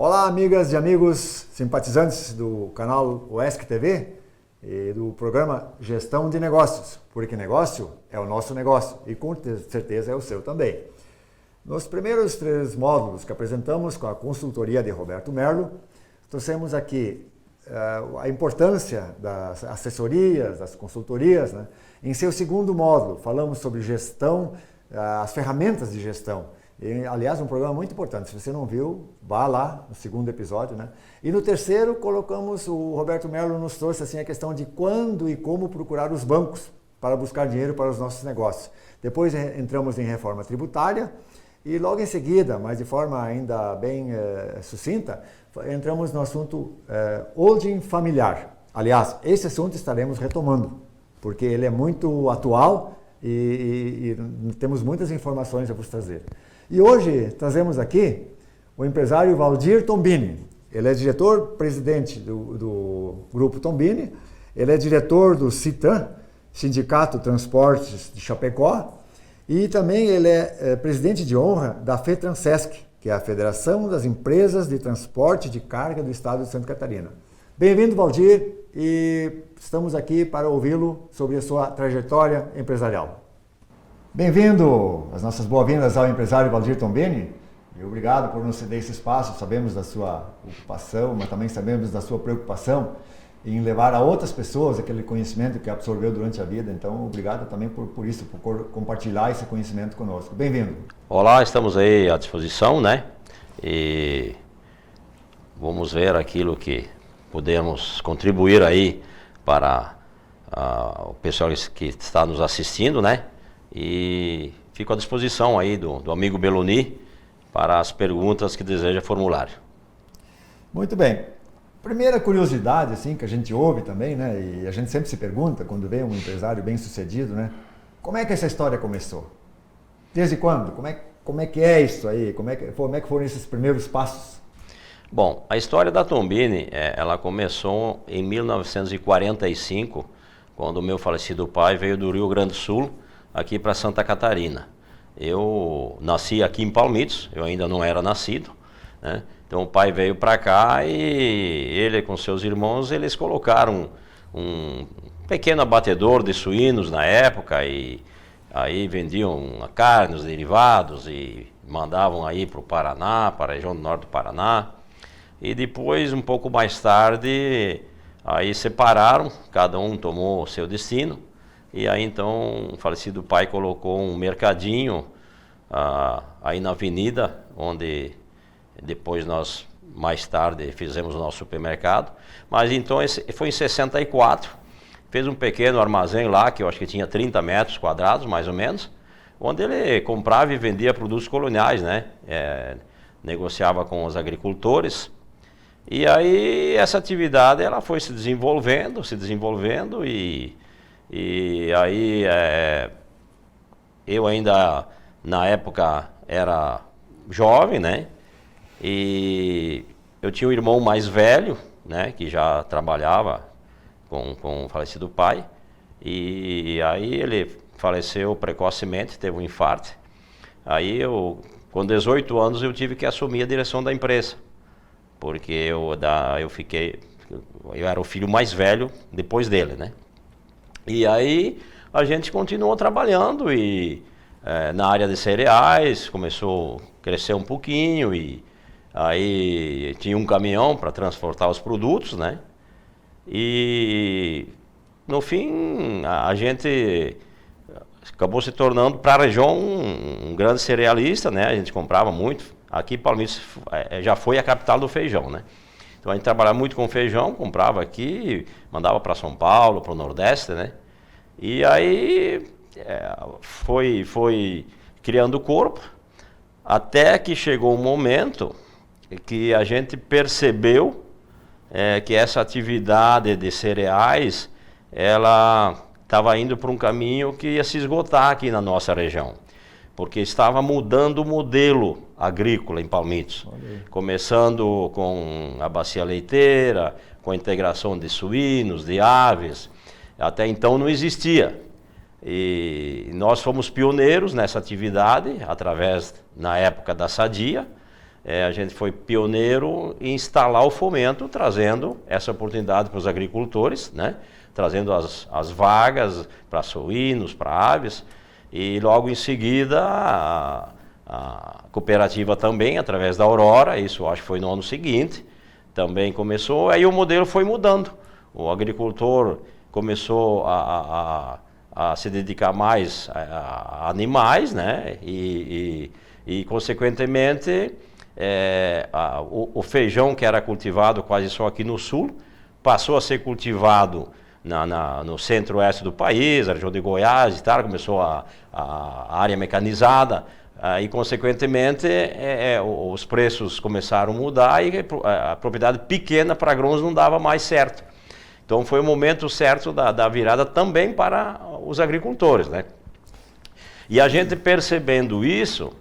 Olá, amigas e amigos simpatizantes do canal UESC TV e do programa Gestão de Negócios, porque negócio é o nosso negócio e com certeza é o seu também. Nos primeiros 3 módulos que apresentamos com a consultoria de Roberto Merlo, trouxemos aqui a importância das assessorias, das consultorias, né? Em seu segundo módulo, falamos sobre gestão, as ferramentas de gestão. E, aliás, um programa muito importante. Se você não viu, vá lá no segundo episódio, né? E no terceiro, colocamos, o Roberto Merlo nos trouxe assim, a questão de quando e como procurar os bancos para buscar dinheiro para os nossos negócios. Depois entramos em reforma tributária e logo em seguida, mas de forma ainda bem sucinta, entramos no assunto holding familiar. Aliás, esse assunto estaremos retomando, porque ele é muito atual e temos muitas informações a vos trazer. E hoje trazemos aqui o empresário Valdir Tombini. Ele é diretor-presidente do Grupo Tombini, ele é diretor do CITAM, Sindicato Transportes de Chapecó, e também ele é presidente de honra da FETRANSESC, que é a Federação das Empresas de Transporte de Carga do Estado de Santa Catarina. Bem-vindo, Valdir, e estamos aqui para ouvi-lo sobre a sua trajetória empresarial. Bem-vindo, as nossas boas-vindas ao empresário Valdir Tombini, e obrigado por nos ceder esse espaço. Sabemos da sua ocupação, mas também sabemos da sua preocupação em levar a outras pessoas aquele conhecimento que absorveu durante a vida. Então, obrigado também por isso, por compartilhar esse conhecimento conosco. Bem-vindo. Olá, estamos aí à disposição, né? E vamos ver aquilo que podemos contribuir aí para o pessoal que está nos assistindo, né? E fico à disposição aí do amigo Beloni para as perguntas que deseja formular. Muito bem. Primeira curiosidade, assim, que a gente ouve também, né? E a gente sempre se pergunta quando vê um empresário bem-sucedido, né? Como é que essa história começou? Desde quando? Como é que é isso aí? Como é que foram esses primeiros passos? Bom, a história da Tombini, ela começou em 1945, quando o meu falecido pai veio do Rio Grande do Sul, aqui para Santa Catarina. Eu nasci aqui em Palmitos, eu ainda não era nascido, né? Então o pai veio para cá e ele com seus irmãos, eles colocaram um pequeno abatedor de suínos na época e aí vendiam a carne, os derivados e mandavam aí para o Paraná, para a região do norte do Paraná. E depois, um pouco mais tarde, aí separaram, cada um tomou o seu destino. E aí então o falecido pai colocou um mercadinho aí na avenida, onde depois nós, mais tarde, fizemos o nosso supermercado. Mas então foi em 64, fez um pequeno armazém lá, que eu acho que tinha 30 metros quadrados, mais ou menos, onde ele comprava e vendia produtos coloniais, né? Negociava com os agricultores. E aí essa atividade ela foi se desenvolvendo e aí eu ainda na época era jovem, né? E eu tinha um irmão mais velho, né? Que já trabalhava com o falecido pai. E aí ele faleceu precocemente, teve um infarto. Aí com 18 anos eu tive que assumir a direção da empresa. Porque eu era o filho mais velho depois dele, né? E aí a gente continuou trabalhando e na área de cereais começou a crescer um pouquinho e aí tinha um caminhão para transportar os produtos, né? E no fim a gente acabou se tornando para a região um grande cerealista, né? A gente comprava muito. Aqui Palmitos já foi a capital do feijão, né? Então a gente trabalhava muito com feijão, comprava aqui, mandava para São Paulo, para o Nordeste, né? E aí foi criando o corpo, até que chegou um momento que a gente percebeu que essa atividade de cereais, ela estava indo para um caminho que ia se esgotar aqui na nossa região. Porque estava mudando o modelo agrícola em Palmitos, começando com a bacia leiteira, com a integração de suínos, de aves, até então não existia. E nós fomos pioneiros nessa atividade, através, na época da Sadia, a gente foi pioneiro em instalar o fomento, trazendo essa oportunidade para os agricultores, né? Trazendo as vagas para suínos, para aves, e logo em seguida a cooperativa também, através da Aurora, isso acho que foi no ano seguinte, também começou, aí o modelo foi mudando. O agricultor começou a se dedicar mais a animais, né? E consequentemente, o feijão que era cultivado quase só aqui no sul, passou a ser cultivado no centro-oeste do país, a região de Goiás e tal, começou a área mecanizada, e consequentemente os preços começaram a mudar e a propriedade pequena para grãos não dava mais certo. Então foi o momento certo da virada também para os agricultores, né? E a gente percebendo isso,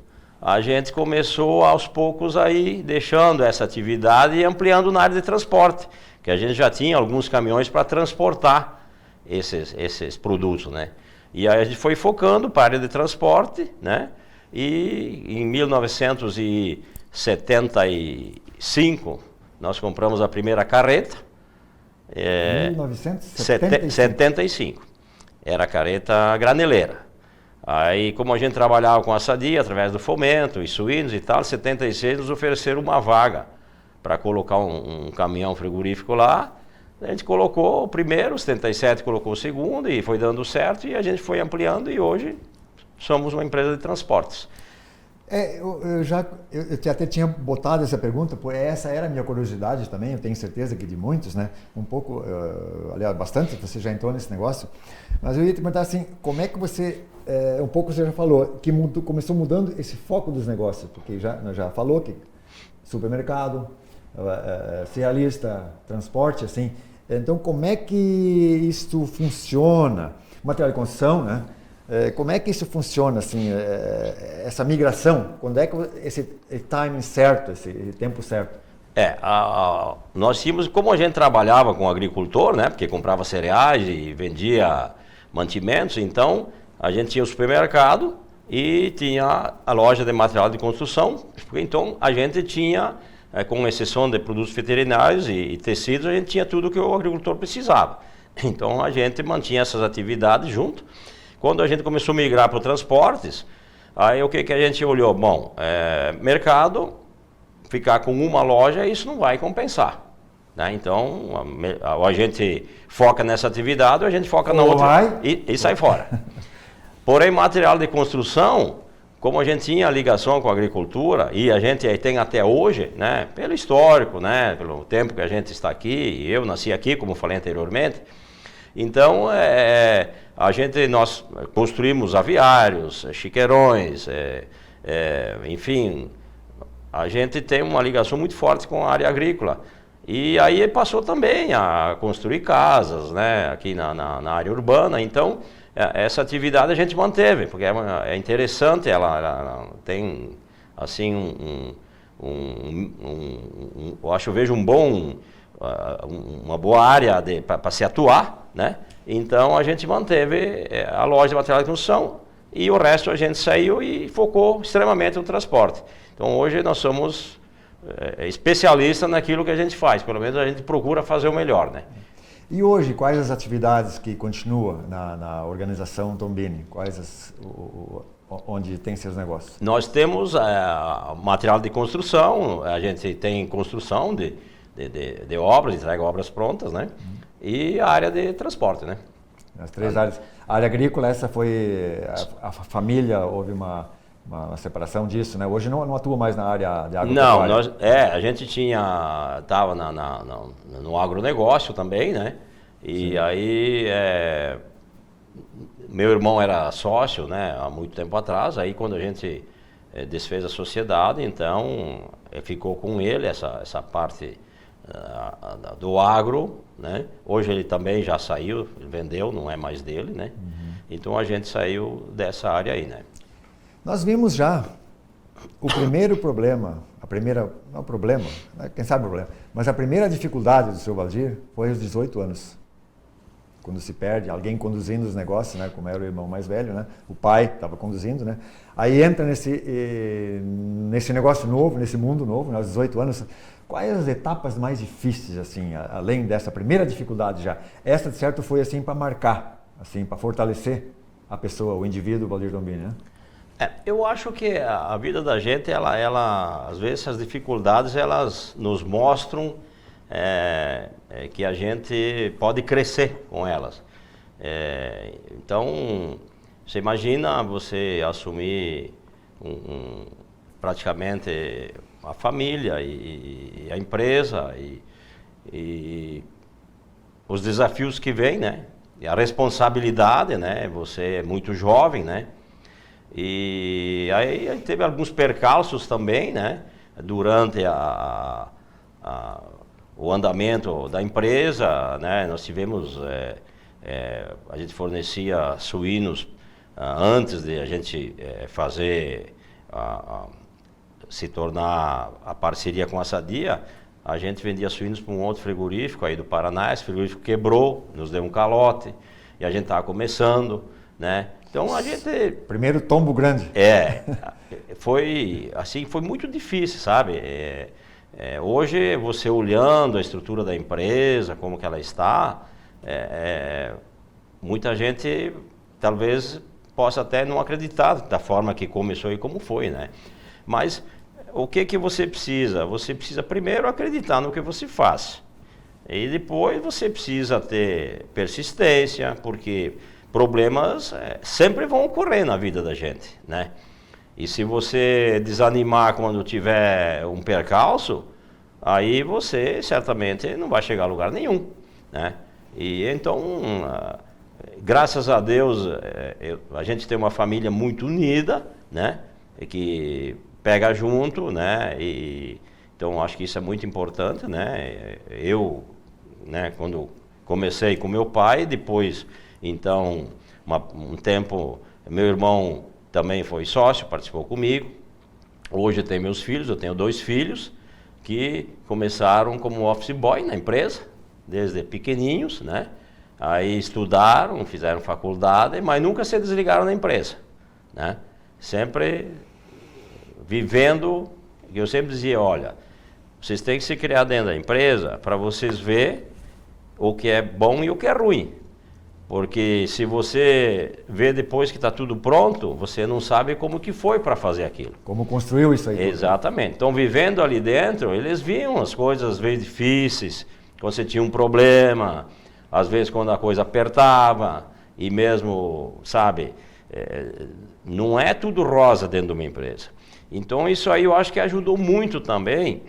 a gente começou aos poucos aí deixando essa atividade e ampliando na área de transporte, que a gente já tinha alguns caminhões para transportar esses produtos, né? E aí a gente foi focando para a área de transporte, né? E em 1975 nós compramos a primeira carreta. 1975. Era a carreta graneleira. Aí, como a gente trabalhava com a Sadia, através do fomento, e suínos e tal, em 76 nos ofereceram uma vaga para colocar um caminhão frigorífico lá. A gente colocou o primeiro, 77 colocou o segundo, e foi dando certo, e a gente foi ampliando, e hoje somos uma empresa de transportes. Eu até tinha botado essa pergunta, porque essa era a minha curiosidade também, eu tenho certeza que de muitos, né? Um pouco, aliás, bastante, você já entrou nesse negócio, mas eu ia te perguntar assim, como é que você, um pouco você já falou, que começou mudando esse foco dos negócios, porque já falou que supermercado, cerealista, transporte, assim, então como é que isso funciona? Material de construção, né? Como é que isso funciona, assim, essa migração? Quando é que esse timing certo, esse tempo certo? Nós tínhamos, como a gente trabalhava com agricultor, né, porque comprava cereais e vendia mantimentos, então a gente tinha o supermercado e tinha a loja de material de construção, então a gente tinha, com exceção de produtos veterinários e tecidos, a gente tinha tudo que o agricultor precisava. Então a gente mantinha essas atividades junto. Quando a gente começou a migrar para os transportes, aí o que a gente olhou? Bom, mercado, ficar com uma loja, isso não vai compensar, né? Então, a gente foca nessa atividade, a gente foca na outra e sai fora. Porém, material de construção, como a gente tinha ligação com a agricultura, e a gente tem até hoje, né, pelo histórico, né, pelo tempo que a gente está aqui, eu nasci aqui, como falei anteriormente, então, nós construímos aviários, chiqueirões, enfim, a gente tem uma ligação muito forte com a área agrícola. E aí passou também a construir casas, né, aqui na área urbana. Então, essa atividade a gente manteve, porque é interessante, ela tem, assim, eu vejo uma boa área para se atuar, né? Então a gente manteve a loja de material de construção e o resto a gente saiu e focou extremamente no transporte. Então hoje nós somos especialistas naquilo que a gente faz, pelo menos a gente procura fazer o melhor, né? E hoje, quais as atividades que continuam na organização Tombini? Onde tem seus negócios? Nós temos material de construção, a gente tem construção de obras, entrega obras prontas, né? E a área de transporte, né? As três áreas. A área agrícola, essa foi a família, houve uma separação disso, né? Hoje não atua mais na área de agropecuária. Não, a gente estava no agronegócio também, né? E sim. Aí, meu irmão era sócio, né? Há muito tempo atrás, aí quando a gente desfez a sociedade, então ficou com ele essa parte do agro, né? Hoje ele também já saiu, ele vendeu, não é mais dele, né? Uhum. Então a gente saiu dessa área aí, né? Nós vimos já o primeiro problema, não problema, quem sabe o problema, mas a primeira dificuldade do seu Valdir foi aos 18 anos. quando se perde, alguém conduzindo os negócios, né? Como era o irmão mais velho, né? O pai estava conduzindo, né? Aí entra nesse negócio novo, nesse mundo novo, né? Aos 18 anos. Quais as etapas mais difíceis, assim, além dessa primeira dificuldade já? Essa, de certo, foi assim para marcar, assim, para fortalecer a pessoa, o indivíduo, Valdir Tombini, né? Eu acho que a vida da gente, às vezes as dificuldades, elas nos mostram que a gente pode crescer com elas. Então, você imagina você assumir praticamente a família e a empresa e os desafios que vêm, né? E a responsabilidade, né? Você é muito jovem, né? E aí teve alguns percalços também, né? Durante o andamento da empresa, né? Nós tivemos, a gente fornecia suínos antes de a gente fazer, se tornar a parceria com a Sadia. A gente vendia suínos para um outro frigorífico aí do Paraná, esse frigorífico quebrou, nos deu um calote, e a gente estava começando, né? Então a gente... Primeiro tombo grande. Foi assim, foi muito difícil, sabe? Hoje, você olhando a estrutura da empresa, como que ela está, muita gente talvez possa até não acreditar da forma que começou e como foi, né? Mas o que você precisa? Você precisa primeiro acreditar no que você faz. E depois você precisa ter persistência, porque problemas sempre vão ocorrer na vida da gente, né? E se você desanimar quando tiver um percalço, aí você certamente não vai chegar a lugar nenhum, né? E então, graças a Deus, a gente tem uma família muito unida, né? Que pega junto, né? Então acho que isso é muito importante, né? Eu, né, quando comecei com meu pai, depois, então, um tempo, meu irmão também foi sócio, participou comigo. Hoje eu tenho meus filhos, eu tenho 2 filhos que começaram como office boy na empresa, desde pequeninhos, né? Aí estudaram, fizeram faculdade, mas nunca se desligaram da empresa, né? Sempre vivendo, eu sempre dizia, olha, vocês têm que se criar dentro da empresa para vocês verem o que é bom e o que é ruim. Porque se você vê depois que está tudo pronto, você não sabe como que foi para fazer aquilo. Como construiu isso aí. Exatamente. Então, vivendo ali dentro, eles viam as coisas às vezes difíceis, quando você tinha um problema, às vezes quando a coisa apertava, e mesmo, sabe, não é tudo rosa dentro de uma empresa. Então, isso aí eu acho que ajudou muito também,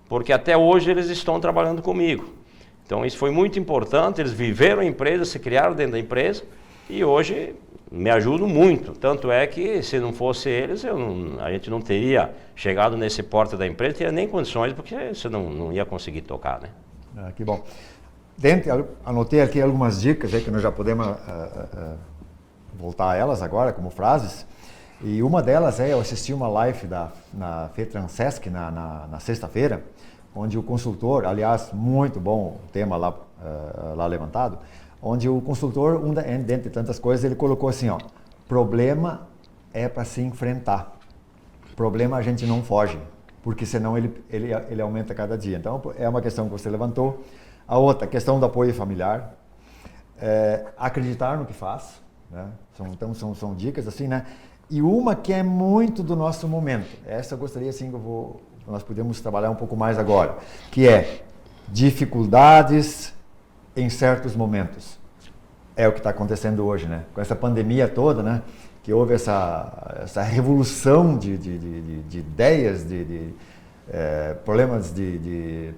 porque até hoje eles estão trabalhando comigo. Então isso foi muito importante, eles viveram a empresa, se criaram dentro da empresa e hoje me ajudam muito. Tanto é que se não fosse eles, a gente não teria chegado nesse porta da empresa, teria nem condições, porque você não ia conseguir tocar, né? Que bom. Anotei aqui algumas dicas aí que nós já podemos voltar a elas agora como frases. E uma delas eu assisti uma live na FETRANSESC na sexta-feira, onde o consultor, aliás, muito bom o tema lá levantado, onde o consultor, dentre tantas coisas, ele colocou assim, ó, problema é para se enfrentar, problema a gente não foge, porque senão ele aumenta cada dia. Então, é uma questão que você levantou. A outra, questão do apoio familiar, acreditar no que faz, né? Então, são dicas assim, né? E uma que é muito do nosso momento, essa eu gostaria assim nós podemos trabalhar um pouco mais agora, que é dificuldades em certos momentos. É o que está acontecendo hoje, né? Com essa pandemia toda, né? Que houve essa revolução de ideias, problemas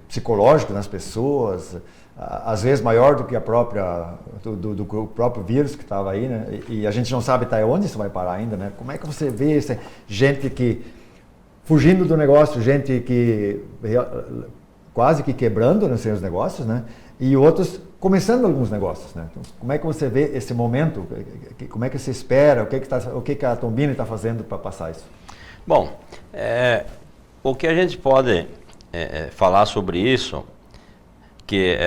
psicológicos nas pessoas, às vezes maior do que o próprio vírus que estava aí, né? E a gente não sabe até onde isso vai parar ainda, né? Como é que você vê essa gente que fugindo do negócio, gente que quase que quebrando nos seus negócios, né? E outros começando alguns negócios, né? Então, como é que você vê esse momento? Como é que você espera? O que a Tombini está fazendo para passar isso? Bom, o que a gente pode falar sobre isso, que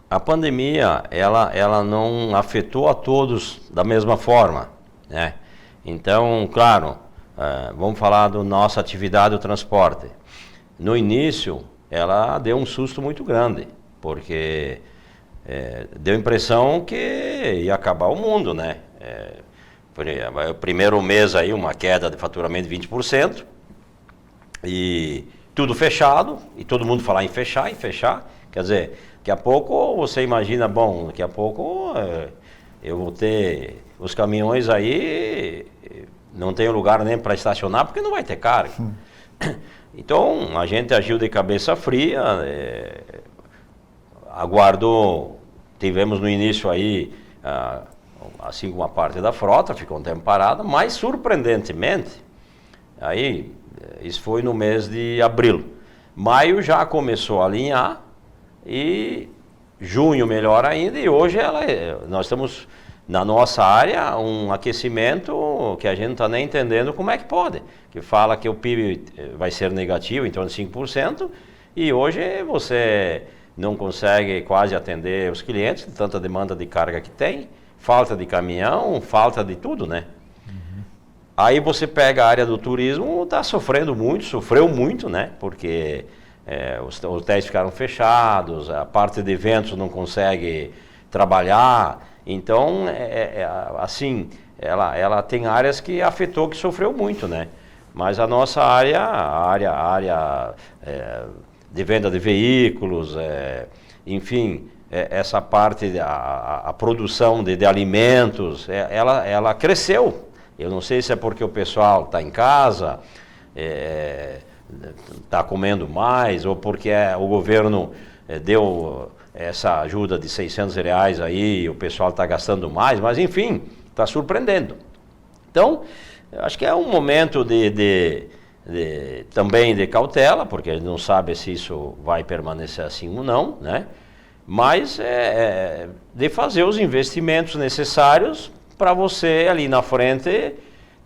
A pandemia, ela não afetou a todos da mesma forma, né? Então, claro, vamos falar da nossa atividade do transporte. No início, ela deu um susto muito grande, porque deu a impressão que ia acabar o mundo, né? O primeiro mês aí, uma queda de faturamento de 20%, e tudo fechado, e todo mundo falar em fechar, quer dizer, daqui a pouco você imagina, bom, daqui a pouco eu vou ter os caminhões aí, não tem lugar nem para estacionar, porque não vai ter carga. Então, a gente agiu de cabeça fria, aguardou, tivemos no início aí, assim como a parte da frota, ficou um tempo parada, mas surpreendentemente, aí, isso foi no mês de abril. Maio já começou a alinhar, e junho melhor ainda, e hoje nós estamos na nossa área um aquecimento que a gente não está nem entendendo como é que pode, que fala que o PIB vai ser negativo, em torno de 5%, e hoje você não consegue quase atender os clientes, de tanta demanda de carga que tem, falta de caminhão, falta de tudo, né? Aí você pega a área do turismo, está sofrendo muito, sofreu muito, né? Porque os hotéis ficaram fechados, a parte de eventos não consegue trabalhar. Então, assim, ela tem áreas que afetou, que sofreu muito, né? Mas a nossa área, a área de venda de veículos, enfim, essa parte, a produção de alimentos, ela cresceu. Eu não sei se é porque o pessoal está em casa, está comendo mais, ou porque o governo deu essa ajuda de R$600 aí, e o pessoal está gastando mais, mas enfim, está surpreendendo. Então, acho que é um momento também de cautela, porque a gente não sabe se isso vai permanecer assim ou não, né? Mas de fazer os investimentos necessários para você ali na frente.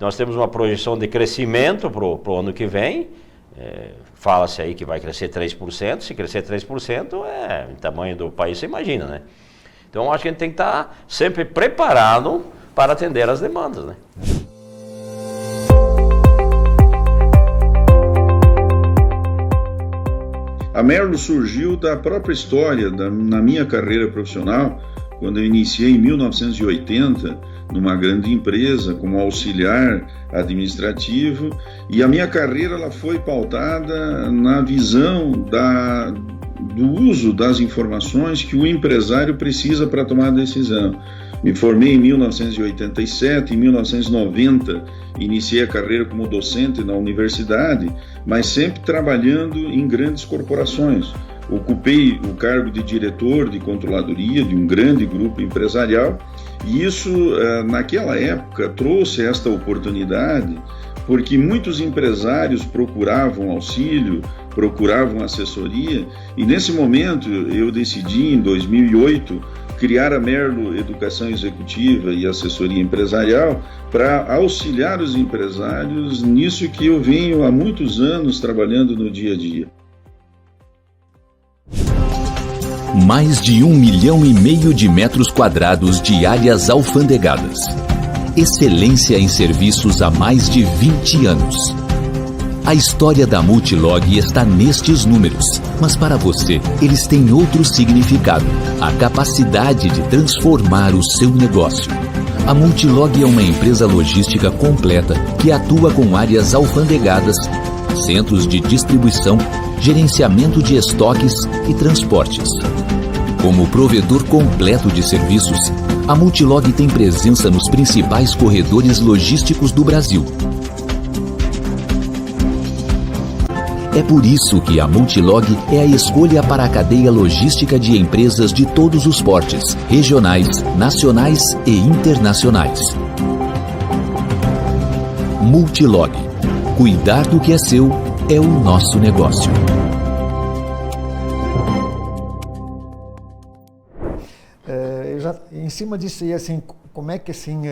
Nós temos uma projeção de crescimento para o ano que vem, fala-se aí que vai crescer 3%, se crescer 3% o tamanho do país, você imagina, né? Então acho que a gente tem que estar sempre preparado para atender as demandas, né? A Merlo surgiu da própria história, na minha carreira profissional, quando eu iniciei em 1980, numa grande empresa, como auxiliar administrativo, e a minha carreira ela foi pautada na visão do uso das informações que o empresário precisa para tomar a decisão. Me formei em 1987, em 1990 iniciei a carreira como docente na universidade, mas sempre trabalhando em grandes corporações. Ocupei o cargo de diretor de controladoria de um grande grupo empresarial, e isso, naquela época, trouxe esta oportunidade, porque muitos empresários procuravam auxílio, procuravam assessoria, e nesse momento eu decidi, em 2008, criar a Merlo Educação Executiva e Assessoria Empresarial para auxiliar os empresários nisso que eu venho há muitos anos trabalhando no dia a dia. Mais de 1,5 milhão de metros quadrados de áreas alfandegadas. Excelência em serviços há mais de 20 anos. A história da Multilog está nestes números, mas para você, eles têm outro significado: a capacidade de transformar o seu negócio. A Multilog é uma empresa logística completa que atua com áreas alfandegadas, centros de distribuição, gerenciamento de estoques e transportes. Como provedor completo de serviços, a Multilog tem presença nos principais corredores logísticos do Brasil. É por isso que a Multilog é a escolha para a cadeia logística de empresas de todos os portes, regionais, nacionais e internacionais. Multilog. Cuidar do que é seu é o nosso negócio. Em cima disso aí, assim, como é que assim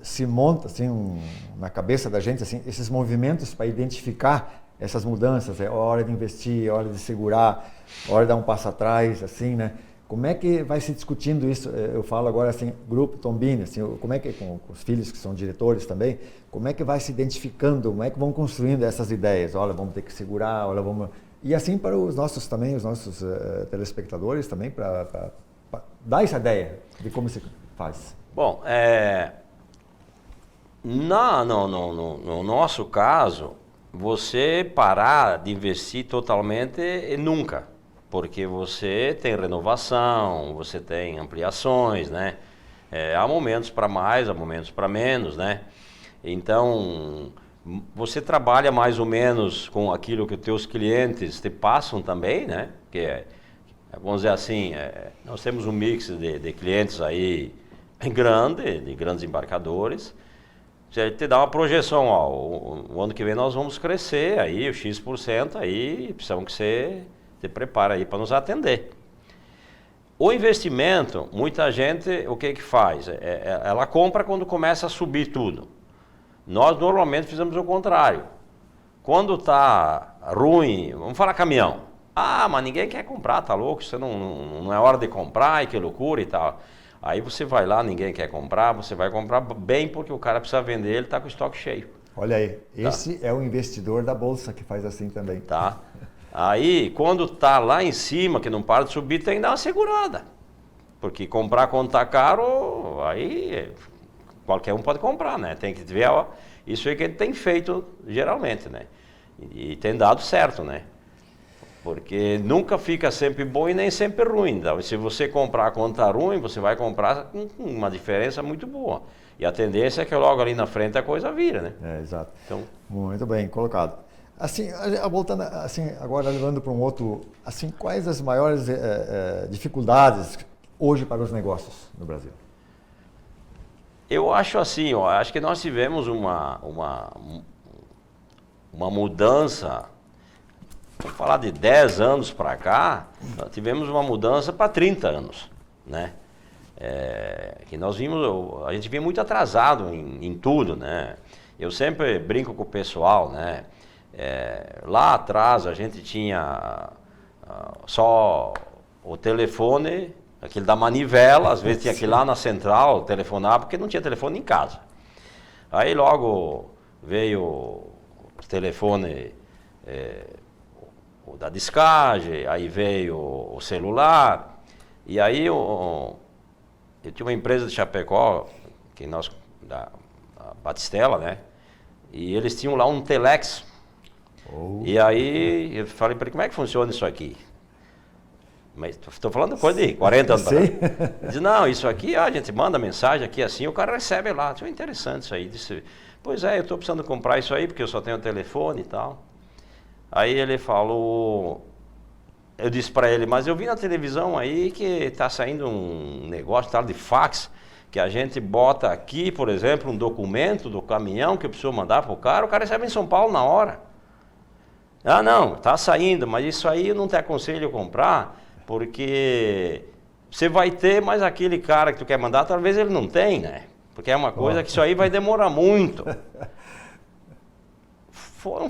se monta assim na cabeça da gente assim esses movimentos para identificar essas mudanças? É hora de investir, é hora de segurar, é hora de dar um passo atrás, assim, né? Como é que vai se discutindo isso? Eu falo agora assim, Grupo Tombini, assim, como é que com os filhos que são diretores também, como é que vai se identificando, como é que vão construindo essas ideias? Olha, vamos ter que segurar, olha, vamos... E assim para os nossos telespectadores também, para dar essa ideia de como se faz. Bom, no nosso caso, você parar de investir totalmente nunca. Porque você tem renovação, você tem ampliações, né? Há momentos para mais, há momentos para menos, né? Então, você trabalha mais ou menos com aquilo que os teus clientes te passam também, né? Que vamos dizer assim, nós temos um mix de clientes aí grande, de grandes embarcadores. Você te dá uma projeção, ó, o ano que vem nós vamos crescer aí, o X%, aí precisamos que você... se prepara aí para nos atender. O investimento, muita gente, o que faz? Ela compra quando começa a subir tudo. Nós normalmente fizemos o contrário. Quando está ruim, vamos falar caminhão. Ah, mas ninguém quer comprar, tá louco? Isso não é hora de comprar, e que loucura e tal. Aí você vai lá, ninguém quer comprar, você vai comprar bem porque o cara precisa vender, ele está com o estoque cheio. Olha aí, esse é o investidor da Bolsa que faz assim também. Tá. Aí, quando tá lá em cima, que não para de subir, tem que dar uma segurada. Porque comprar quando tá caro, aí qualquer um pode comprar, né? Tem que ver, ó, isso aí que ele tem feito geralmente, né? E tem dado certo, né? Porque nunca fica sempre bom e nem sempre ruim. Então, se você comprar quando tá ruim, você vai comprar com uma diferença muito boa. E a tendência é que logo ali na frente a coisa vira, né? Exato. Então, muito bem colocado. Assim, voltando, assim, agora levando para um outro, assim, quais as maiores dificuldades hoje para os negócios no Brasil? Eu acho assim, ó, acho que nós tivemos uma mudança, vamos falar de 10 anos para cá, nós tivemos uma mudança para 30 anos, né? Que nós vimos, a gente vinha muito atrasado em tudo, né? Eu sempre brinco com o pessoal, né? Lá atrás a gente tinha só o telefone, aquele da manivela, às vezes tinha que ir lá na central telefonar, porque não tinha telefone em casa. Aí logo veio o telefone da descagem, aí veio o celular, e aí eu tinha uma empresa de Chapecó, da Batistella, né? E eles tinham lá um Telex. E aí eu falei para ele, como é que funciona isso aqui? Mas estou falando coisa de 40 anos para cá. Ele disse, não, isso aqui, a gente manda mensagem aqui assim, o cara recebe lá. Isso é interessante isso aí. Disse, pois eu estou precisando comprar isso aí, porque eu só tenho telefone e tal. Aí ele falou, eu disse para ele, mas eu vi na televisão aí que está saindo um negócio tal de fax, que a gente bota aqui, por exemplo, um documento do caminhão que eu preciso mandar para o cara recebe em São Paulo na hora. Ah, não, está saindo, mas isso aí eu não te aconselho a comprar, porque você vai ter, mas aquele cara que tu quer mandar, talvez ele não tem, né? Porque é uma coisa que isso aí vai demorar muito.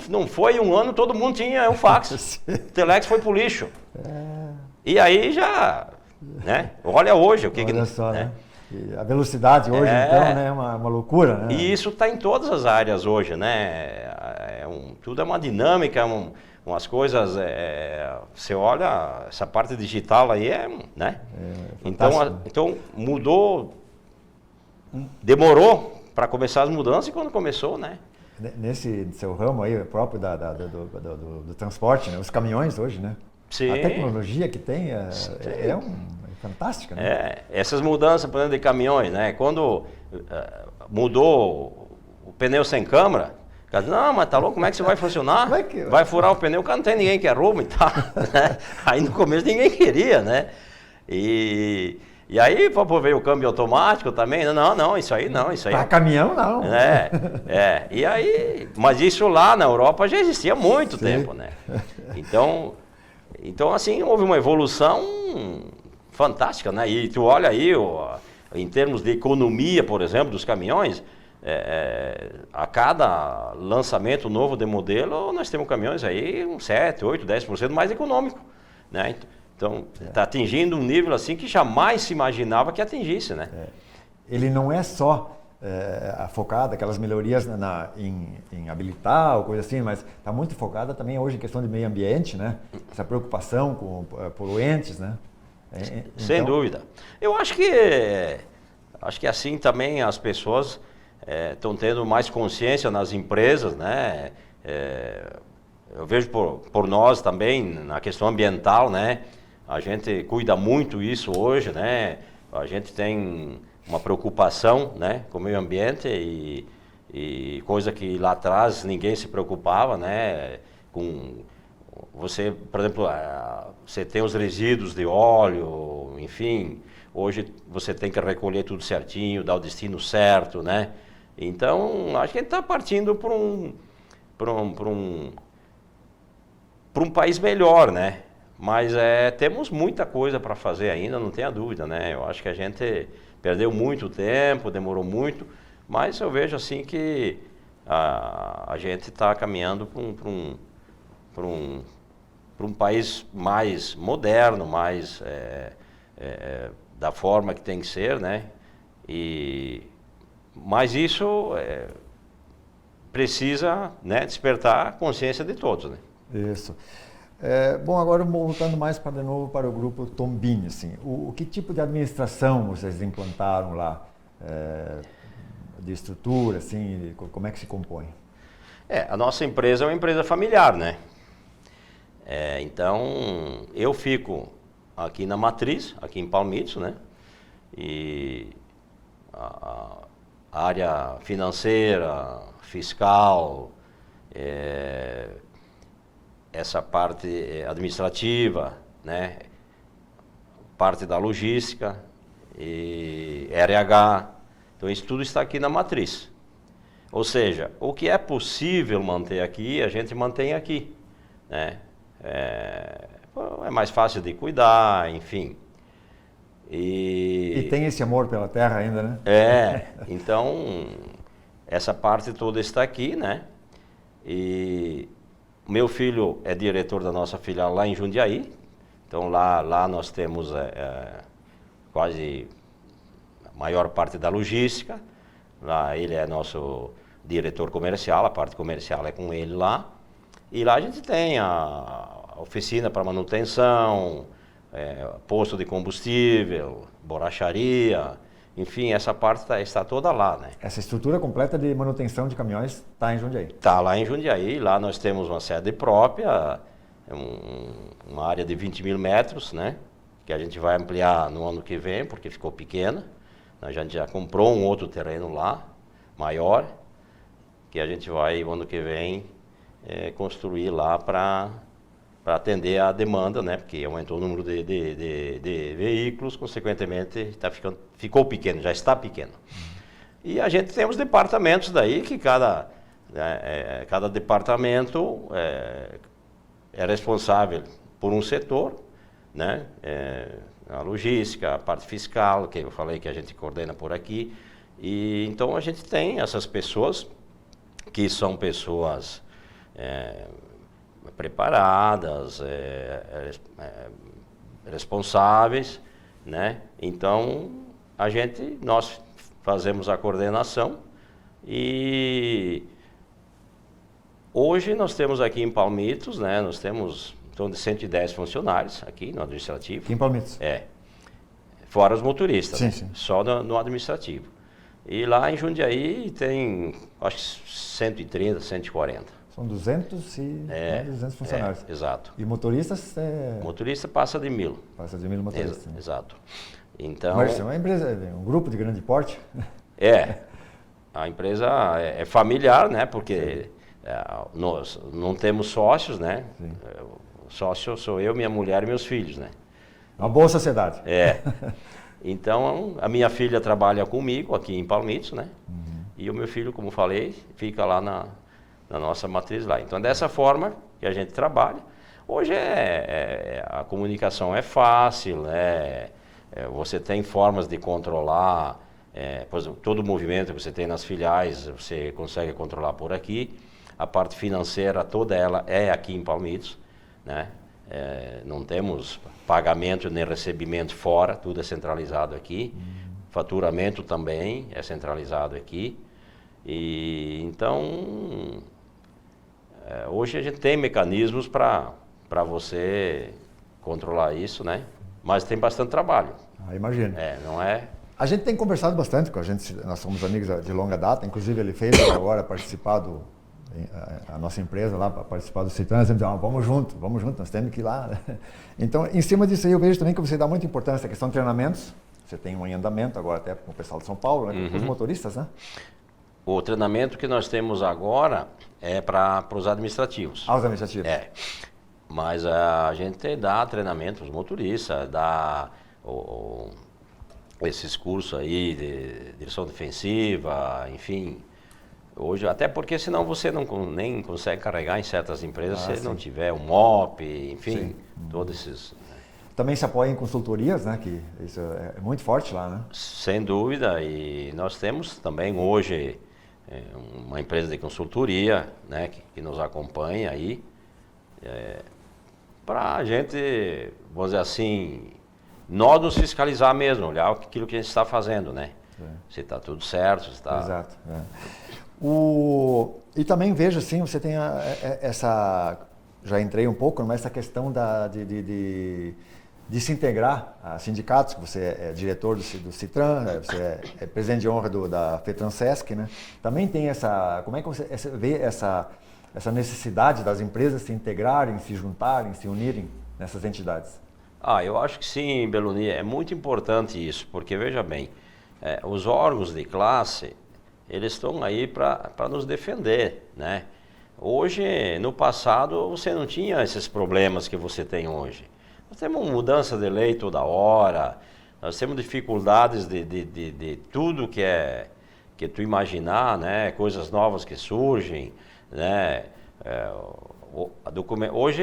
Não foi um ano, todo mundo tinha o fax. O Telex foi pro lixo. E aí já, né? Olha hoje o que... Olha só, né? A velocidade hoje, então, né, é uma loucura, né? E isso está em todas as áreas hoje, né? Tudo é uma dinâmica, umas coisas... você olha, essa parte digital aí né? Então mudou, demorou para começar as mudanças e quando começou, né? Nesse seu ramo aí, próprio do transporte, né? Os caminhões hoje, né? Sim. A tecnologia que tem é fantástica, né? Essas mudanças, por exemplo, de caminhões, né? Quando mudou o pneu sem câmara, o cara diz, não, mas tá louco, como é que isso vai funcionar? Vai furar o pneu, o cara não tem ninguém que arruma e tal. Né? Aí no começo ninguém queria, né? E aí veio o câmbio automático também, não, isso aí não, isso aí... Para caminhão não. E aí, mas isso lá na Europa já existia há muito tempo, né? Então, assim, houve uma evolução fantástica, né? E tu olha aí, em termos de economia, por exemplo, dos caminhões, a cada lançamento novo de modelo, nós temos caminhões aí 7, 8, 10% mais econômico, né? Então, está atingindo um nível assim que jamais se imaginava que atingisse, né? Ele não é só focado, aquelas melhorias em habilitar ou coisa assim, mas está muito focada também hoje em questão de meio ambiente, né? Essa preocupação com poluentes, né? Sem dúvida. Eu acho que assim também as pessoas estão tendo mais consciência nas empresas, né? Eu vejo por nós também, na questão ambiental, né? A gente cuida muito isso hoje, né? A gente tem uma preocupação, né, com o meio ambiente e coisa que lá atrás ninguém se preocupava, né? Com você, por exemplo, você tem os resíduos de óleo, enfim, hoje você tem que recolher tudo certinho, dar o destino certo, né? Então, acho que a gente está partindo para um país melhor, né? Mas temos muita coisa para fazer ainda, não tenha dúvida, né? Eu acho que a gente perdeu muito tempo, demorou muito, mas eu vejo assim que a gente está caminhando para um país mais moderno, mais da forma que tem que ser, né? Mas isso precisa, né, despertar a consciência de todos, né? Isso. Bom, agora voltando mais de novo para o grupo Tombini, assim, que tipo de administração vocês implantaram lá, de estrutura, assim, como é que se compõe? A nossa empresa é uma empresa familiar, né? Então, eu fico aqui na matriz, aqui em Palmitos, né? E a área financeira, fiscal, essa parte administrativa, né? Parte da logística e RH, então isso tudo está aqui na matriz. Ou seja, o que é possível manter aqui, a gente mantém aqui, né? É mais fácil de cuidar, enfim. E tem esse amor pela terra ainda, né? Então essa parte toda está aqui, né? E meu filho é diretor da nossa filial lá em Jundiaí, então lá nós temos quase a maior parte da logística, lá ele é nosso diretor comercial, a parte comercial é com ele lá, e lá a gente tem a oficina para manutenção, posto de combustível, borracharia, enfim, essa parte está toda lá, né? Essa estrutura completa de manutenção de caminhões está em Jundiaí? Está lá em Jundiaí, lá nós temos uma sede própria, uma área de 20 mil metros, né? Que a gente vai ampliar no ano que vem, porque ficou pequena. A gente já comprou um outro terreno lá, maior, que a gente vai, no ano que vem, construir lá para atender a demanda, né? Porque aumentou o número de veículos, consequentemente ficou pequeno, já está pequeno. E a gente tem os departamentos daí, que cada departamento é responsável por um setor, né? A logística, a parte fiscal, que eu falei que a gente coordena por aqui. E então a gente tem essas pessoas, que são pessoas preparadas, responsáveis, né? Então nós fazemos a coordenação e hoje nós temos aqui em Palmitos, né? Nós temos em torno de 110 funcionários aqui no administrativo. Aqui em Palmitos? Fora os motoristas, sim, né? Sim. Só no administrativo. E lá em Jundiaí tem, acho que 130, 140. São 200 funcionários. Exato. E motoristas? Motorista passa de 1.000. Passa de 1.000 motoristas. Exato. Então, mas é uma empresa, um grupo de grande porte? A empresa é familiar, né? Porque nós não temos sócios, né? Sim. O sócio sou eu, minha mulher e meus filhos, né? Uma boa sociedade. Então, a minha filha trabalha comigo aqui em Palmitos, né? Uhum. E o meu filho, como falei, fica lá na nossa matriz lá. Então, dessa forma que a gente trabalha. Hoje a comunicação é fácil, você tem formas de controlar, por exemplo, todo o movimento que você tem nas filiais, você consegue controlar por aqui. A parte financeira, toda ela é aqui em Palmitos, né? Não temos pagamento nem recebimento fora, tudo é centralizado aqui. Faturamento também é centralizado aqui. E então, hoje a gente tem mecanismos para você controlar isso, né? Mas tem bastante trabalho. Imagino. Não é... A gente tem conversado bastante com a gente, nós somos amigos de longa data, inclusive ele fez agora participar a nossa empresa lá para participar do Citran, sempre diz, vamos junto, nós temos que ir lá. Então, em cima disso aí, eu vejo também que você dá muita importância à questão de treinamentos. Você tem um em andamento agora até com o pessoal de São Paulo, né, com os motoristas, né? O treinamento que nós temos agora é para os administrativos. Os administrativos. Mas a gente dá treinamento para os motoristas, dá esses cursos aí de direção defensiva, enfim. Hoje, até porque senão você nem consegue carregar em certas empresas se não tiver um MOP, enfim, todos esses... Também se apoia em consultorias, né? Que isso é muito forte lá, né? Sem dúvida, e nós temos também hoje uma empresa de consultoria, né? Que nos acompanha aí, para a gente, vamos dizer assim, nós nos fiscalizar mesmo, olhar aquilo que a gente está fazendo, né? Se está tudo certo, se está... Exato. E também vejo assim, você tem essa, já entrei um pouco, mas essa questão de se integrar a sindicatos, que você é diretor do Citran, você é presidente de honra da FETRANSESC, né? Também tem como é que você vê essa necessidade das empresas se integrarem, se juntarem, se unirem nessas entidades? Eu acho que sim, Beloni, é muito importante isso, porque veja bem, os órgãos de classe, eles estão aí para nos defender, né? Hoje, no passado, você não tinha esses problemas que você tem hoje. Nós temos mudança de lei toda hora, nós temos dificuldades de tudo que tu imaginar, né? Coisas novas que surgem, né? Hoje,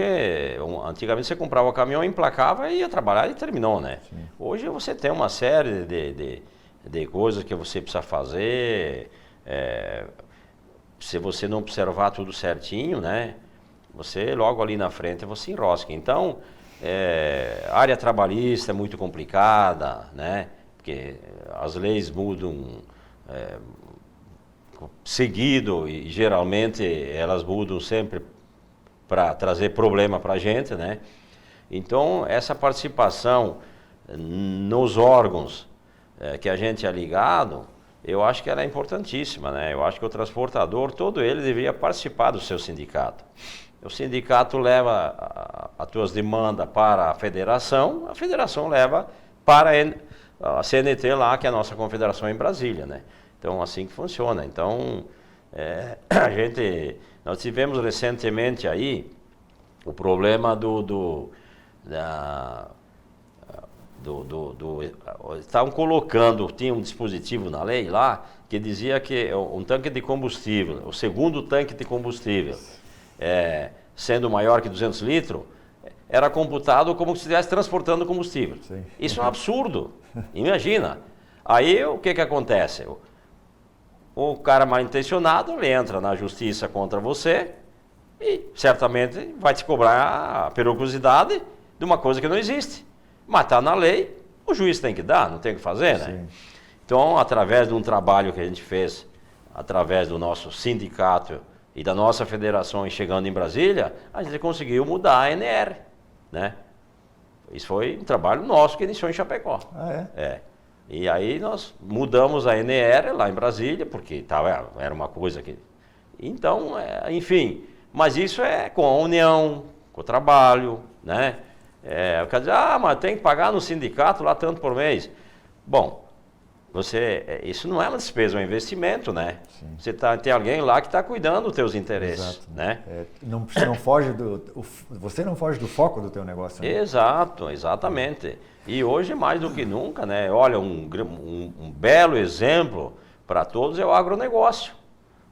antigamente você comprava o caminhão, emplacava e ia trabalhar e terminou, né? Sim. Hoje você tem uma série de coisas que você precisa fazer, se você não observar tudo certinho, né? Você logo ali na frente você enrosca. Então, a área trabalhista é muito complicada, né? Porque as leis mudam seguido e geralmente elas mudam sempre para trazer problema para a gente, né? Então, essa participação nos órgãos que a gente é ligado, eu acho que ela é importantíssima, né? Eu acho que o transportador, todo ele deveria participar do seu sindicato. O sindicato leva as tuas demandas para a federação leva para a CNT lá, que é a nossa confederação em Brasília, né? Então, assim que funciona. Então, nós tivemos recentemente aí o problema estavam colocando, tinha um dispositivo na lei lá, que dizia que um tanque de combustível, o segundo tanque de combustível, sendo maior que 200 litros, era computado como se estivesse transportando combustível. Sim. Isso é um absurdo, imagina. Aí o que acontece? O cara mal intencionado, ele entra na justiça contra você e certamente vai te cobrar a periculosidade de uma coisa que não existe. Mas está na lei, o juiz tem que dar, não tem o que fazer, né? Sim. Então, através de um trabalho que a gente fez, através do nosso sindicato e da nossa federação chegando em Brasília, a gente conseguiu mudar a ANR, né? Isso foi um trabalho nosso que iniciou em Chapecó. E aí nós mudamos a ANR lá em Brasília, porque era uma coisa que... Então, enfim, mas isso é com a união, com o trabalho, né? Eu quero dizer, mas tem que pagar no sindicato lá tanto por mês. Bom, isso não é uma despesa, é um investimento, né? Sim. Tem alguém lá que está cuidando dos teus interesses. Exato, né? Você não foge do foco do teu negócio. Né? Exato, exatamente. E hoje, mais do que nunca, né? Olha, um belo exemplo para todos é o agronegócio.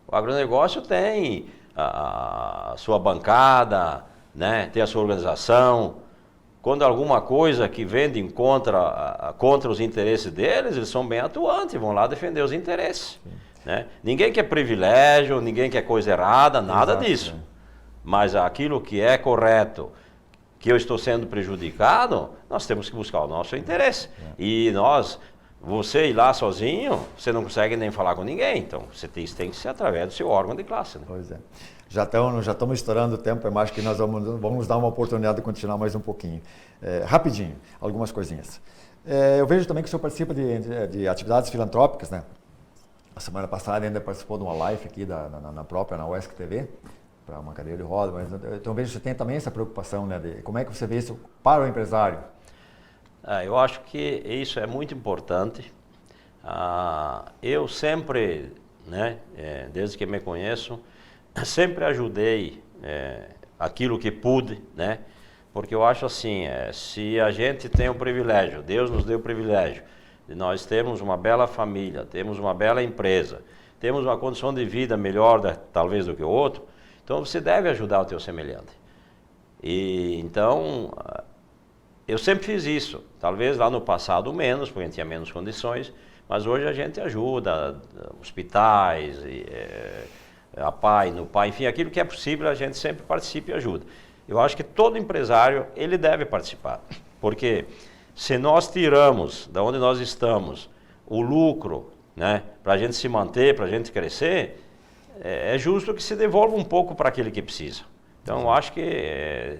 O agronegócio tem a sua bancada, né? Tem a sua organização. Quando alguma coisa que vende contra os interesses deles, eles são bem atuantes, vão lá defender os interesses. Né? Ninguém quer privilégio, ninguém quer coisa errada, nada disso. Mas aquilo que é correto, que eu estou sendo prejudicado, nós temos que buscar o nosso interesse. E você ir lá sozinho, você não consegue nem falar com ninguém. Então, isso tem que ser através do seu órgão de classe. Né? Pois é. Já estamos estourando o tempo, eu acho que nós vamos dar uma oportunidade de continuar mais um pouquinho. Rapidinho, algumas coisinhas. Eu vejo também que o senhor participa de atividades filantrópicas, né? A semana passada ainda participou de uma live aqui na UESC TV, para uma cadeira de roda, mas então vejo que você tem também essa preocupação, né? De como é que você vê isso para o empresário? Eu acho que isso é muito importante. Eu sempre, né, desde que me conheço, sempre ajudei aquilo que pude, né? Porque eu acho assim, se a gente tem o privilégio, Deus nos deu o privilégio, de nós termos uma bela família, temos uma bela empresa, temos uma condição de vida melhor talvez do que o outro, então você deve ajudar o teu semelhante. E então, eu sempre fiz isso, talvez lá no passado menos, porque a gente tinha menos condições, mas hoje a gente ajuda hospitais, a PAI, no PAI, enfim, aquilo que é possível a gente sempre participa e ajuda. Eu acho que todo empresário, ele deve participar, porque se nós tiramos da onde nós estamos o lucro, né, para a gente se manter, para a gente crescer, é justo que se devolva um pouco para aquele que precisa. Então, eu acho que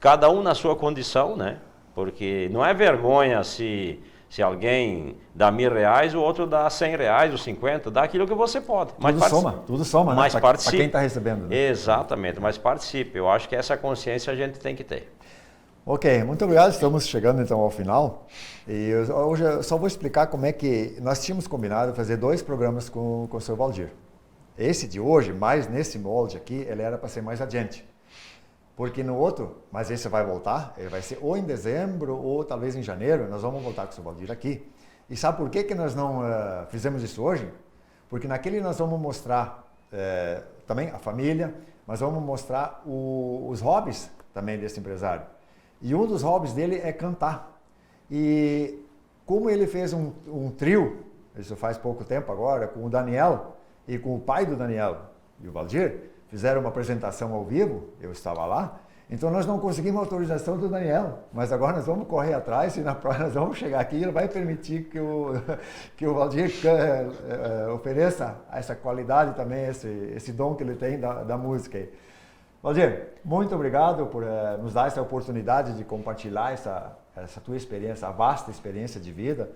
cada um na sua condição, né, porque não é vergonha se alguém dá R$1.000, o outro dá R$100 ou 50, dá aquilo que você pode. Mas tudo soma, mas né? Para quem está recebendo. Né? Exatamente, mas participe. Eu acho que essa consciência a gente tem que ter. Ok, muito obrigado. Estamos chegando então ao final. E hoje eu só vou explicar como é que nós tínhamos combinado fazer 2 programas com o Sr. Valdir. Esse de hoje, mais nesse molde aqui, ele era para ser mais adiante. Porque no outro, mas esse vai voltar, ele vai ser ou em dezembro ou talvez em janeiro, nós vamos voltar com o Sr. Valdir aqui. E sabe por que nós não fizemos isso hoje? Porque naquele nós vamos mostrar também a família, mas vamos mostrar os hobbies também desse empresário. E um dos hobbies dele é cantar. E como ele fez um trio, isso faz pouco tempo agora, com o Daniel e com o pai do Daniel e o Valdir, fizeram uma apresentação ao vivo, eu estava lá, então nós não conseguimos a autorização do Daniel, mas agora nós vamos correr atrás e na próxima nós vamos chegar aqui e ele vai permitir que o Valdir ofereça essa qualidade também, esse dom que ele tem da música. Valdir, muito obrigado por nos dar essa oportunidade de compartilhar essa tua experiência, a vasta experiência de vida,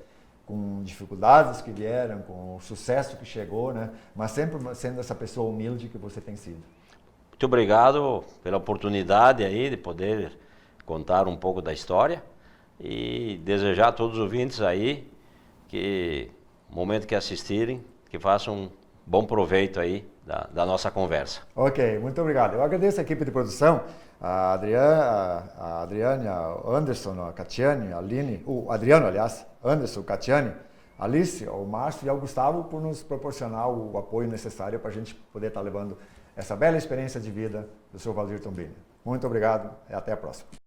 com dificuldades que vieram, com o sucesso que chegou, né? Mas sempre sendo essa pessoa humilde que você tem sido. Muito obrigado pela oportunidade aí de poder contar um pouco da história e desejar a todos os ouvintes aí que, no momento que assistirem, que façam um bom proveito aí da nossa conversa. Ok, muito obrigado. Eu agradeço a equipe de produção, a Adriane, a Anderson, a Catiane, a Aline, o Adriano, aliás, Anderson, Catiane, a Alice, o Márcio e ao Gustavo por nos proporcionar o apoio necessário para a gente poder estar levando essa bela experiência de vida do Sr. Valdir Tombini. Muito obrigado e até a próxima.